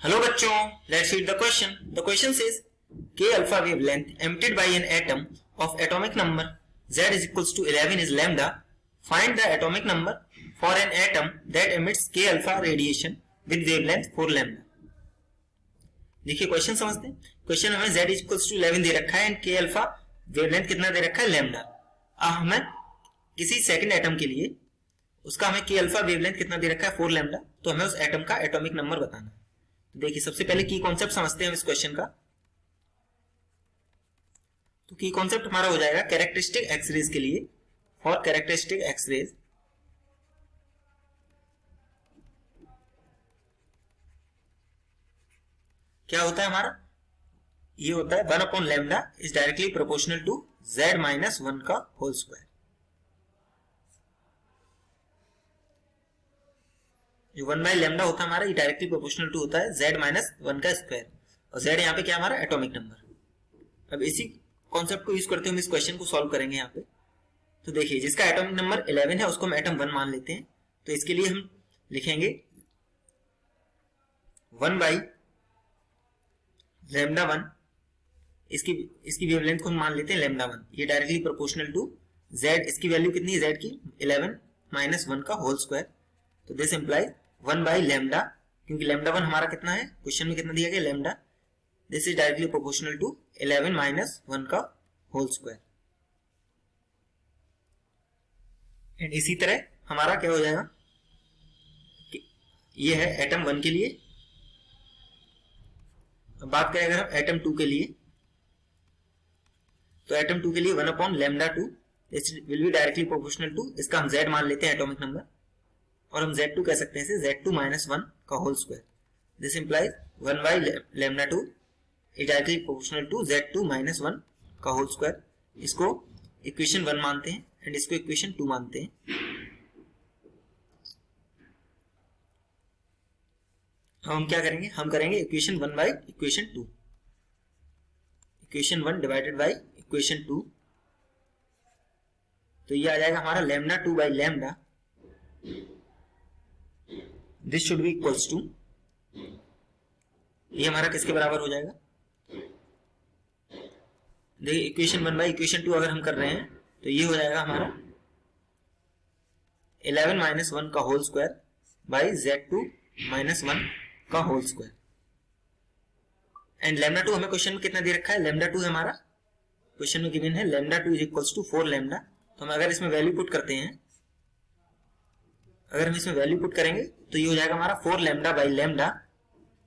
Hello बच्चों, let's read the question. The question says K alpha wavelength emitted by an atom of atomic number Z is equals to 11 is lambda. Find the atomic number for an atom that emits K alpha radiation with wavelength 4 lambda. देखिए question समझते हैं. Question हमें Z is equals to 11 दे रखा है and K alpha wavelength कितना दे रखा है lambda. अब हमें किसी सेकंड एटम के लिए उसका हमें K alpha वेवलेंथ कितना दे रखा है 4 लैम्डा. तो हमें उस एटम का एटॉमिक नंबर बताना है. देखिए सबसे पहले की कॉन्सेप्ट समझते हैं हम इस क्वेश्चन का. तो की कॉन्सेप्ट हमारा हो जाएगा कैरेक्टरिस्टिक एक्सरेज के लिए. फॉर कैरेक्टरिस्टिक एक्सरेज क्या होता है हमारा, ये होता है 1 upon lambda is directly proportional to z minus 1 का होल स्क्वायर. जो 1 बाई लैम्डा होता है हमारा ये डायरेक्टली प्रोपोर्शनल टू होता है z माइनस 1 का स्क्वायर. और z यहाँ पे क्या हमारा एटॉमिक नंबर. अब इसी कॉन्सेप्ट को यूज करते हुए हम इस क्वेश्चन को सॉल्व करेंगे यहाँ पे. तो देखिए जिसका एटॉमिक नंबर 11 है उसको हम एटम 1 मान लेते हैं. तो इसके लिए हम लिखेंगे 1 बाई लैम्डा 1. इसकी वेवलेंथ को हम मान लेते हैं लैम्डा 1. ये डायरेक्टली प्रोपोर्शनल टू z. इसकी वैल्यू कितनी है z की 11 माइनस 1 का होल स्क्वायर. तो दिस इंप्लाई 1 बाई लैम्डा, क्योंकि लैम्डा 1 हमारा कितना है क्वेश्चन में कितना दिया गया lambda. This is directly proportional to 11 minus 1 का होल स्क्वायर. एंड इसी तरह हमारा क्या हो जाएगा, ये है एटम 1 के लिए. अब बात करें अगर हम एटम 2 के लिए, तो एटम 2 के लिए 1 upon lambda 2 this will be directly proportional to, इसका हम z मान लेते हैं एटॉमिक नंबर, और हम z2 कह सकते हैं z2 माइनस 1 का whole square. This implies 1 by lambda 2 is directly proportional to z2 minus 1 का होल स्क्वायर. इसको इक्वेशन 1 मानते हैं एंड इसको इक्वेशन 2 मानते हैं. हम क्या करेंगे, हम करेंगे equation 1 by equation 2. Equation 1 divided by equation 2. तो ये आ जाएगा हमारा lambda 2 by lambda. This should be equals to, ये हमारा किसके बराबर हो जाएगा. देखिए इक्वेशन 1 बाई इक्वेशन 2 अगर हम कर रहे हैं तो ये हो जाएगा हमारा 11 माइनस 1 का whole square by z2 minus 1 का होल स्क्वायर. एंड लैम्डा 2 हमें क्वेश्चन में कितना दे रखा है, लैम्डा 2 है हमारा क्वेश्चन में गिवन है lambda 2 is equals to 4 lambda. तो हम अगर इसमें वैल्यू पुट करते हैं, अगर हम इसमें वैल्यू पुट करेंगे तो ये हो जाएगा हमारा 4 lambda by lambda.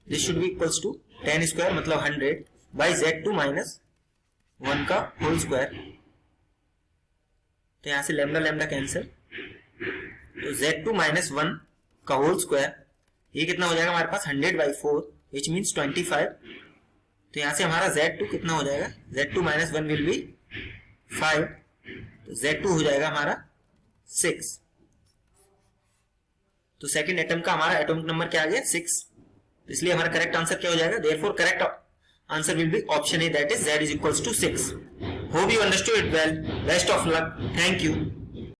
This should be equals to 10 square मतलब 100 बाई z2 माइनस 1 का होल स्क्वायर. तो यहां से लैम्डा लैम्डा कैंसिल, तो z2 माइनस 1 का होल स्क्वायर ये कितना हो जाएगा हमारे पास 100 बाई 4 विच मीन्स 25. तो यहां से हमारा z2 कितना हो जाएगा, z2 माइनस 1 विल बी 5. तो z2 हो जाएगा हमारा 6. तो सेकंड एटम का हमारा एटॉमिक नंबर क्या आ गया 6. तो इसलिए हमारा करेक्ट आंसर क्या हो जाएगा, therefore correct answer will be option A that is z is equals to 6. Hope you understood it well. Best of luck. Thank you.